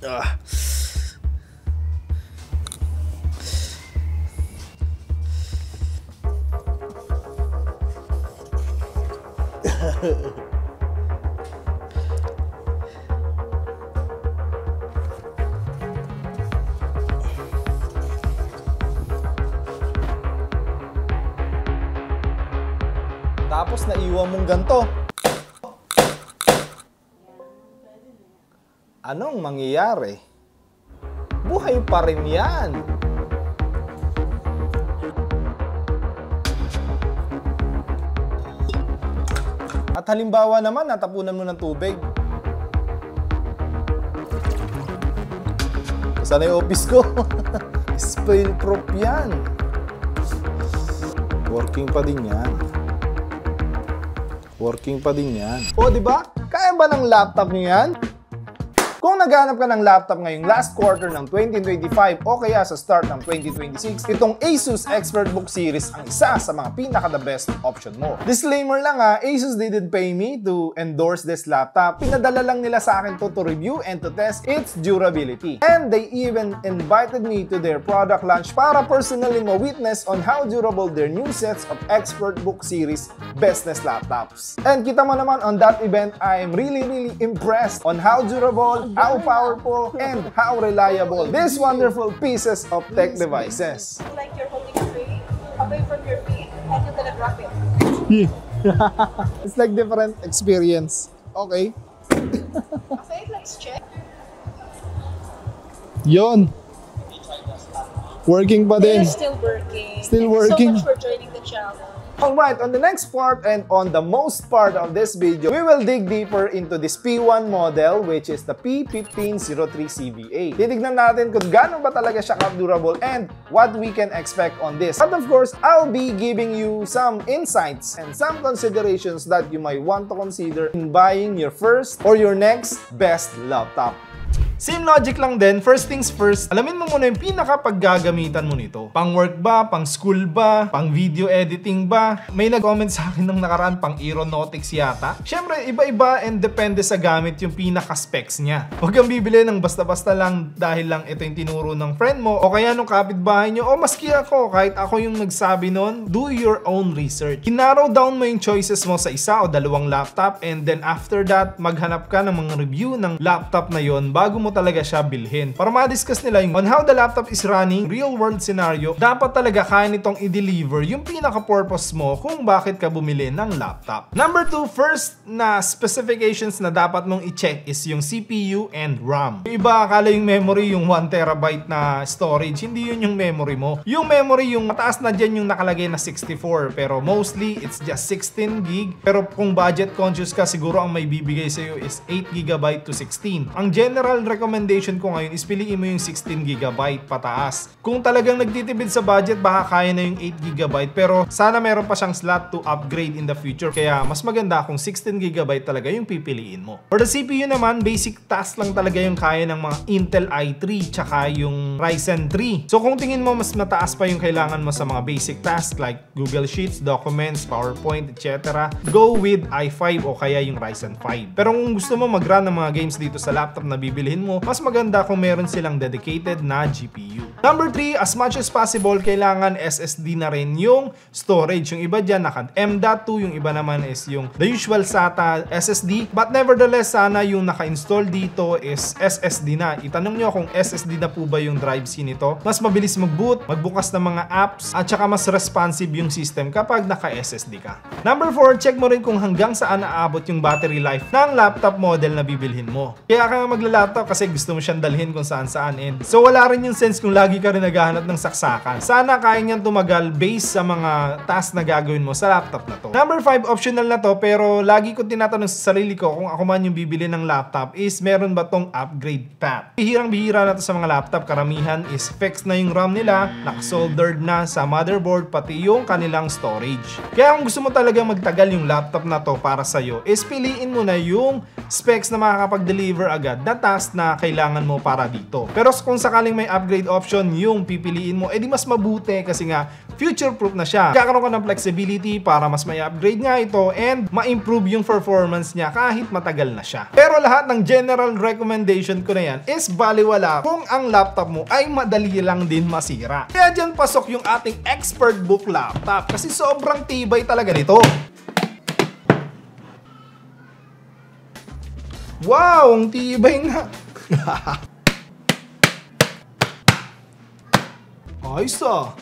Ah. Tapos naiwan mong ganto. Anong mangyayari? Buhay pa rin yan. At halimbawa naman, natapunan mo ng tubig. Saan na yung office ko? Spill proof yan. Working pa din yan. Working pa din yan. O, di ba? Kaya ba ng laptop niyo yan? Kung naghanap ka ng laptop ngayong last quarter ng 2025 o kaya sa start ng 2026, itong Asus ExpertBook Series ang isa sa mga pinaka-the best option mo. Disclaimer lang Asus didn't pay me to endorse this laptop. Pinadala lang nila sa akin to review and to test its durability. And they even invited me to their product launch para personally ma-witness on how durable their new sets of ExpertBook Series business laptops. And kita mo naman on that event, I am really impressed on how durable, how powerful, and how reliable these wonderful pieces of tech devices. Like you're holding a tray away from your feet and you're gonna drop it. It's like different experience. Okay. Okay, let's check. Yon. Working pa din. They're still working. Still Thank working. you so much for joining the channel. Alright, on the next part and on the most part of this video, we will dig deeper into this P1 model which is the P1503CBA. Titignan natin kung gaano ba talaga siya ka-durable and what we can expect on this. But of course, I'll be giving you some insights and some considerations that you might want to consider in buying your first or your next best laptop. Same logic lang din, first things first, alamin mo muna yung pinaka-paggagamitan mo nito. Pang work ba? Pang school ba? Pang video editing ba? May nag-comment sa akin nung nakaraan, pang aeronautics yata. Siyempre, iba-iba and depende sa gamit yung pinaka-specs niya. Huwag kang bibili ng basta-basta lang dahil lang ito yung tinuro ng friend mo o kaya nung kapitbahay nyo o maski ako, kahit ako yung nagsabi nun, do your own research. I-narrow down mo yung choices mo sa isa o dalawang laptop and then after that, maghanap ka ng mga review ng laptop na yon bago mo talaga siya bilhin. Para ma-discuss nila yung on how the laptop is running, real world scenario, dapat talaga kaya nitong i-deliver yung pinaka-purpose mo kung bakit ka bumili ng laptop. Number 2, first na specifications na dapat mong i-check is yung CPU and RAM. Yung iba akala yung memory yung 1TB na storage, hindi yun yung memory mo. Yung memory yung mataas na dyan yung nakalagay na 64 pero mostly it's just 16GB. Pero kung budget conscious ka, siguro ang may bibigay sa'yo is 8GB to 16. Ang general recommendation ko ngayon is piliin mo yung 16GB pataas. Kung talagang nagtitipid sa budget, baka kaya na yung 8GB pero sana meron pa siyang slot to upgrade in the future. Kaya mas maganda kung 16GB talaga yung pipiliin mo. For the CPU naman, basic task lang talaga yung kaya ng mga Intel i3 tsaka yung Ryzen 3. So kung tingin mo mas mataas pa yung kailangan mo sa mga basic tasks like Google Sheets, Documents, PowerPoint, etc., go with i5 o kaya yung Ryzen 5. Pero kung gusto mo mag-run ng mga games dito sa laptop na bibilihin mo, mas maganda kung meron silang dedicated na GPU. Number 3, as much as possible, kailangan SSD na rin yung storage. Yung iba dyan naka M.2, yung iba naman is yung the usual SATA SSD. But nevertheless, sana yung naka-install dito is SSD na. Itanong nyo kung SSD na po ba yung drive C nito. Mas mabilis mag-boot, magbukas ng mga apps, at saka mas responsive yung system kapag naka-SSD ka. Number 4, check mo rin kung hanggang saan aabot yung battery life ng laptop model na bibilhin mo. Kaya ka magla-laptop kasi gusto mo siyang dalhin kung saan-saan. And so wala rin yung sense kung lagi ka rin naghahanap ng saksakan. Sana kaya niyang tumagal based sa mga task na gagawin mo sa laptop na to. Number 5, optional na to pero lagi ko tinatanong sa sarili ko kung ako man yung bibili ng laptop is meron ba tong upgrade path. Bihirang-bihira na to sa mga laptop. Karamihan is fixed na yung RAM nila, naka-soldered na sa motherboard pati yung kanilang storage. Kaya kung gusto mo talaga magtagal yung laptop na to para sa'yo is piliin mo na yung specs na makakapag-deliver agad na task na kailangan mo para dito. Pero kung sakaling may upgrade option yung pipiliin mo, edi mas mabuti kasi nga future-proof na siya. Kakaroon ka ng flexibility para mas may upgrade nga ito and ma-improve yung performance niya kahit matagal na siya. Pero lahat ng general recommendation ko na yan is baliwala kung ang laptop mo ay madali lang din masira. Kaya dyan pasok yung ating ExpertBook laptop kasi sobrang tibay talaga nito. Wow, ang tibay nga. Ayos ah.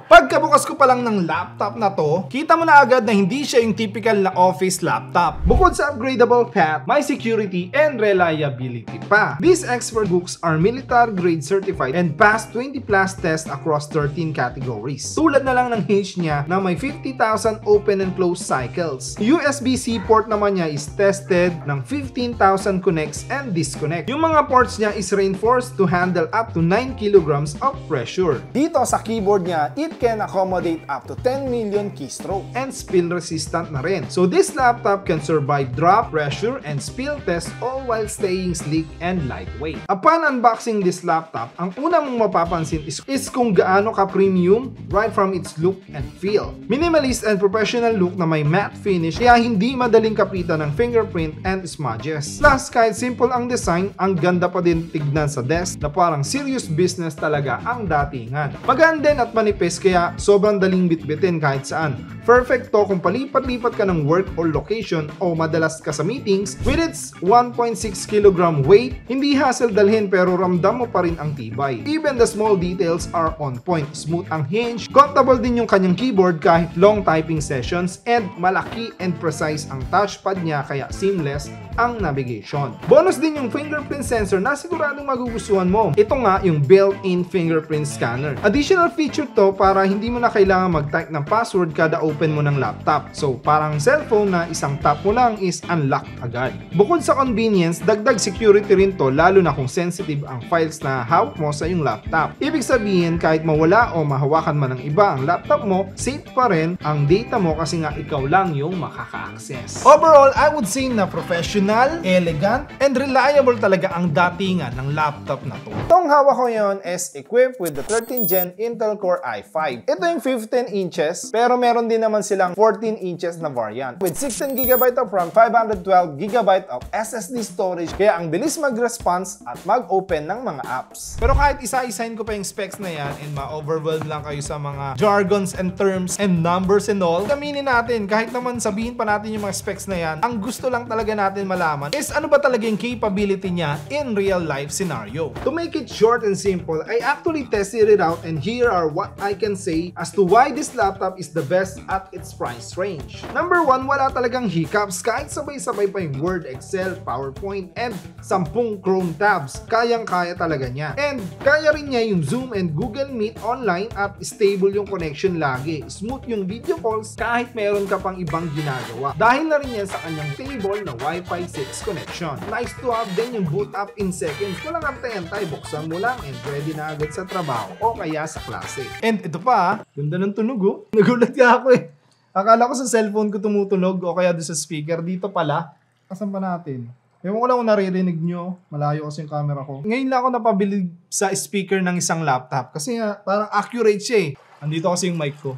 Pagkabukas ko pa lang ng laptop na to, kita mo na agad na hindi siya yung typical na office laptop. Bukod sa upgradable path, may security and reliability pa. These ExpertBooks are military grade certified and passed 20 plus tests across 13 categories. Tulad na lang ng hinge niya na may 50,000 open and close cycles. USB-C port naman niya is tested ng 15,000 connects and disconnect. Yung mga ports niya is reinforced to handle up to 9 kilograms of pressure. Dito sa keyboard niya, it can accommodate up to 10 million keystroke and spill resistant na rin. So this laptop can survive drop, pressure, and spill test all while staying sleek and lightweight. Upon unboxing this laptop, ang una mong mapapansin is kung gaano ka premium right from its look and feel. Minimalist and professional look na may matte finish kaya hindi madaling kapitan ng fingerprint and smudges. Plus, kahit simple ang design, ang ganda pa din tignan sa desk na parang serious business talaga ang datingan. Maganda din at manipis kaya sobrang daling bitbitin kahit saan. Perfect to kung palipat-lipat ka ng work or location o madalas ka sa meetings. With its 1.6 kg weight, hindi hassle dalhin pero ramdam mo pa rin ang tibay. Even the small details are on point. Smooth ang hinge, comfortable din yung kanyang keyboard kahit long typing sessions, and malaki and precise ang touchpad niya kaya seamless ang navigation. Bonus din yung fingerprint sensor na siguradong magugustuhan mo. Ito nga yung built-in fingerprint scanner. Additional feature to para hindi mo na kailangan mag-type ng password kada open mo ng laptop. So parang cellphone na isang tap mo lang is unlock agad. Bukod sa convenience, dagdag security rin to lalo na kung sensitive ang files na hawak mo sa iyong laptop. Ibig sabihin kahit mawala o mahawakan man ng iba ang laptop mo, safe pa rin ang data mo kasi nga ikaw lang yung makaka-access. Overall, I would say na professional, elegant, and reliable talaga ang datingan ng laptop na to. Itong hawak ko yon is equipped with the 13th Gen Intel Core i5. Ito yung 15 inches, pero meron din naman silang 14 inches na variant. With 16GB of RAM, 512GB of SSD storage, kaya ang bilis mag-response at mag-open ng mga apps. Pero kahit isa-isahin ko pa yung specs na yan and ma-overwhelm lang kayo sa mga jargons and terms and numbers and all, aminin natin, kahit naman sabihin pa natin yung mga specs na yan, ang gusto lang talaga natin malaman is ano ba talaga yung capability niya in real life scenario. To make it short and simple, I actually tested it out and here are what I can say as to why this laptop is the best at its price range. Number 1, wala talagang hiccups kahit sabay-sabay pa yung Word, Excel, PowerPoint, and 10 Chrome tabs. Kayang-kaya talaga niya. And kaya rin niya yung Zoom and Google Meet online at stable yung connection lagi. Smooth yung video calls kahit meron ka pang ibang ginagawa. Dahil na rin yan sa kanyang stable na Wi-Fi 6 connection. Nice to have din yung boot up in seconds. Walang antay-antay, buksan mo lang and ready na agad sa trabaho o kaya sa klase. And ito pa, ganda ng tunog oh. Nagulat ka ako eh. Akala ko sa cellphone ko tumutunog o kaya doon sa speaker. Dito pala. Asan pa natin? Ewan ko lang kung naririnig nyo. Malayo kasi yung camera ko. Ngayon lang ako napabilib sa speaker ng isang laptop. Kasi parang accurate siya eh. Andito kasi yung mic ko.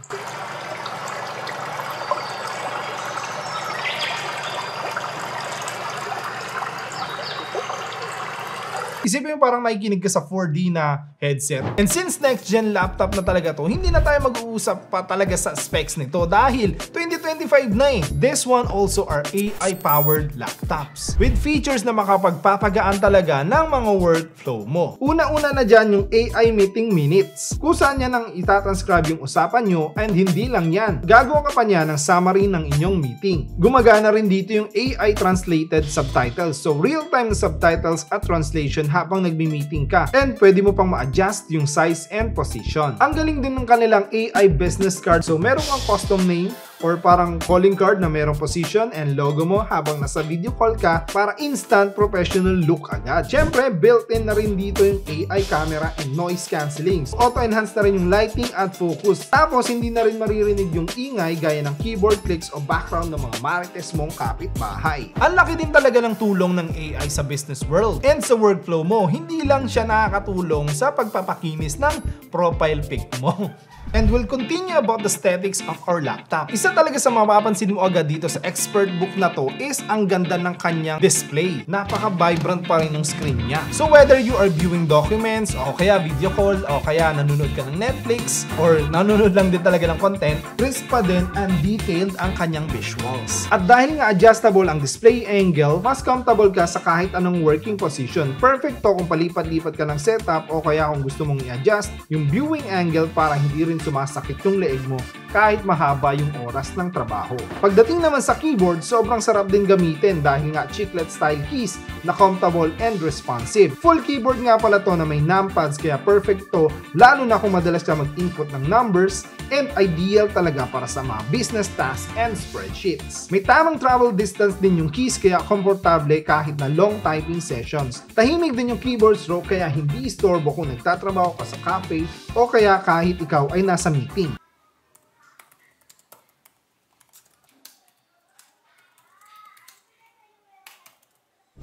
Isipin mo parang nakikinig ka sa 4D na headset. And since next gen laptop na talaga to, hindi na tayo mag-uusap pa talaga sa specs nito dahil 2025 na eh. This one also are AI powered laptops with features na makapagpapagaan talaga ng mga workflow mo. Una-una na dyan yung AI meeting minutes. Kung saan yan ang itatranscribe yung usapan nyo and hindi lang yan. Gagawa ka pa niya ng summary ng inyong meeting. Gumagana rin dito yung AI translated subtitles. So real-time subtitles at translation habang nagmi-meeting ka. And pwede mo pang ma-adjust yung size and position. Ang galing din ng kanilang AI business card. So meron kang custom name or parang calling card na merong position and logo mo habang nasa video call ka para instant professional look agad. Syempre, built-in na rin dito yung AI camera and noise cancelling. Auto-enhance na rin yung lighting at focus. Tapos, hindi na rin maririnig yung ingay gaya ng keyboard clicks o background ng mga marites mong kapitbahay. Ang laki din talaga ng tulong ng AI sa business world and sa workflow mo. Hindi lang siya nakakatulong sa pagpapakinis ng profile pic mo. And we'll continue about the aesthetics of our laptop. Isa talaga sa mapapansin mo agad dito sa ExpertBook na to is ang ganda ng kanyang display. Napaka-vibrant pa rin ng screen niya. So whether you are viewing documents, o kaya video call, o kaya nanonood ka ng Netflix, or nanonood lang din talaga ng content, crisp pa din and detailed ang kanyang visuals. At dahil nga adjustable ang display angle, mas comfortable ka sa kahit anong working position. Perfect to kung palipat-lipat ka ng setup o kaya kung gusto mong i-adjust yung viewing angle para hindi rin sumasakit yung leeg mo kahit mahaba yung oras ng trabaho. Pagdating naman sa keyboard, sobrang sarap din gamitin dahil nga chiclet style keys na comfortable and responsive. Full keyboard nga pala to na may numpads kaya perfect to lalo na kung madalas ka mag-input ng numbers and ideal talaga para sa mga business tasks and spreadsheets. May tamang travel distance din yung keys kaya komportable kahit na long typing sessions. Tahimik din yung keyboard stroke kaya hindi istorbo kung nagtatrabaho ka sa cafe o kaya kahit ikaw ay nasa meeting.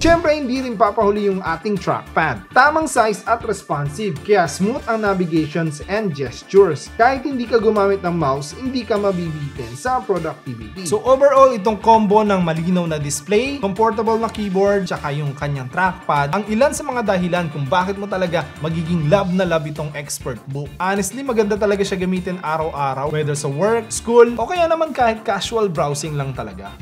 Siyempre, hindi rin papahuli yung ating trackpad. Tamang size at responsive, kaya smooth ang navigations and gestures. Kahit hindi ka gumamit ng mouse, hindi ka mabibitin sa productivity. So overall, itong combo ng malinaw na display, comfortable na keyboard, tsaka yung kanyang trackpad, ang ilan sa mga dahilan kung bakit mo talaga magiging love na love itong ExpertBook. Honestly, maganda talaga siya gamitin araw-araw, whether sa work, school, o kaya naman kahit casual browsing lang talaga.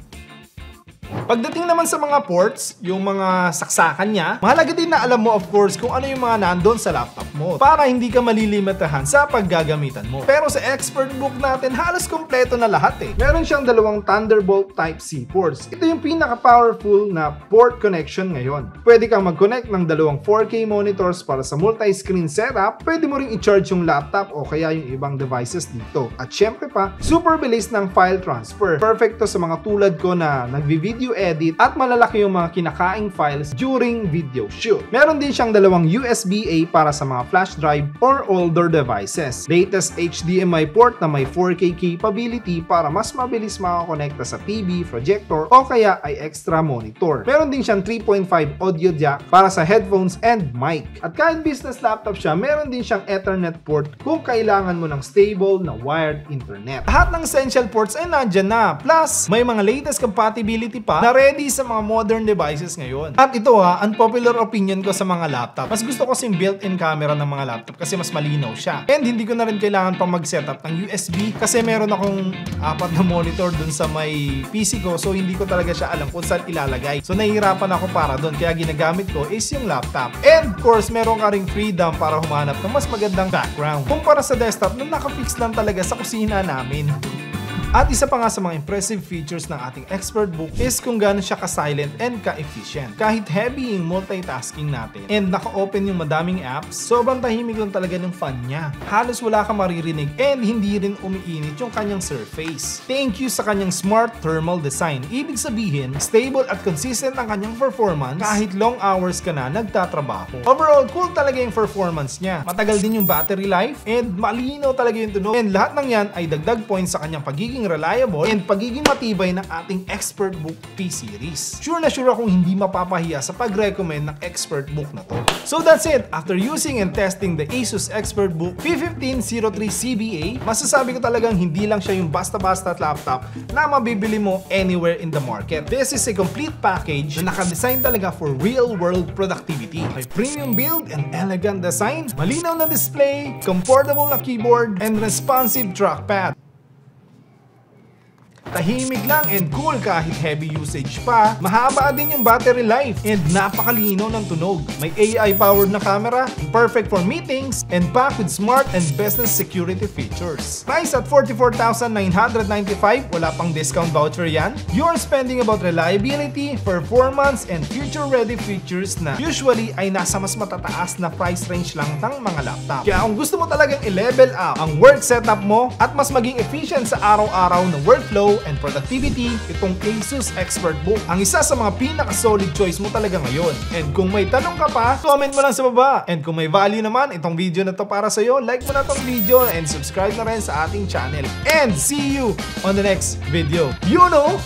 Pagdating naman sa mga ports, yung mga saksakan niya, mahalaga din na alam mo of course kung ano yung mga nandun sa laptop mo para hindi ka malilimitahan sa paggagamitan mo. Pero sa ExpertBook natin, halos kompleto na lahat eh. Meron siyang dalawang Thunderbolt Type-C ports. Ito yung pinaka-powerful na port connection ngayon. Pwede kang mag-connect ng dalawang 4K monitors para sa multi-screen setup. Pwede mo ring i-charge yung laptop o kaya yung ibang devices dito. At syempre pa, super bilis ng file transfer. Perfecto sa mga tulad ko na nagvi-video edit at malalaki yung mga kinakaing files during video shoot. Meron din siyang dalawang USB-A para sa mga flash drive or older devices. Latest HDMI port na may 4K capability para mas mabilis makakonekta sa TV, projector o kaya ay extra monitor. Meron din siyang 3.5 audio jack para sa headphones and mic. At kahit business laptop siya, meron din siyang Ethernet port kung kailangan mo ng stable na wired internet. Lahat ng essential ports ay nandyan na. Plus, may mga latest compatibility pa na ready sa mga modern devices ngayon. At ito unpopular opinion ko sa mga laptop. Mas gusto ko yung built-in camera ng mga laptop kasi mas malinaw siya. And hindi ko na rin kailangan pang mag-setup ng USB kasi meron akong 4 na monitor dun sa may PC ko so hindi ko talaga siya alam kung saan ilalagay. So nahihirapan ako para dun kaya ginagamit ko is yung laptop. And of course, meron ka ring freedom para humanap ng mas magandang background kumpara sa desktop na nakafix lang talaga sa kusina namin. At isa pa nga sa mga impressive features ng ating ExpertBook is kung gaano siya ka-silent and ka-efficient. Kahit heavy yung multitasking natin and naka-open yung madaming apps, sobrang tahimik lang talaga ng fan niya. Halos wala kang maririnig and hindi rin umiinit yung kanyang surface. Thank you sa kanyang smart thermal design. Ibig sabihin, stable at consistent ang kanyang performance kahit long hours ka na nagtatrabaho. Overall, cool talaga yung performance niya. Matagal din yung battery life and malinaw talaga yung tunog. And lahat ng yan ay dagdag points sa kanyang pagiging reliable and pagiging matibay ng ating ExpertBook P-Series. Sure na sure akong hindi mapapahiya sa pag-recommend ng ExpertBook na to. So that's it! After using and testing the Asus ExpertBook P1503CBA, masasabi ko talagang hindi lang siya yung basta-basta laptop na mabibili mo anywhere in the market. This is a complete package na nakadesign talaga for real-world productivity. May premium build and elegant design, malinaw na display, comfortable na keyboard, and responsive trackpad. Tahimik lang and cool kahit heavy usage pa. Mahaba din yung battery life and napakalinaw ng tunog. May AI-powered na camera, perfect for meetings, and packed with smart and business security features. Price at 44,995, wala pang discount voucher yan. You're spending about reliability, performance, and future-ready features na usually ay nasa mas matataas na price range lang ng mga laptop. Kaya kung gusto mo talagang i-level up ang work setup mo at mas maging efficient sa araw-araw na workflow and productivity, itong Asus ExpertBook ang isa sa mga pinaka-solid choice mo talaga ngayon. And kung may tanong ka pa, comment mo lang sa baba. And kung may value naman itong video na to para sa'yo, like mo na tong video and subscribe na rin sa ating channel. And see you on the next video. You know,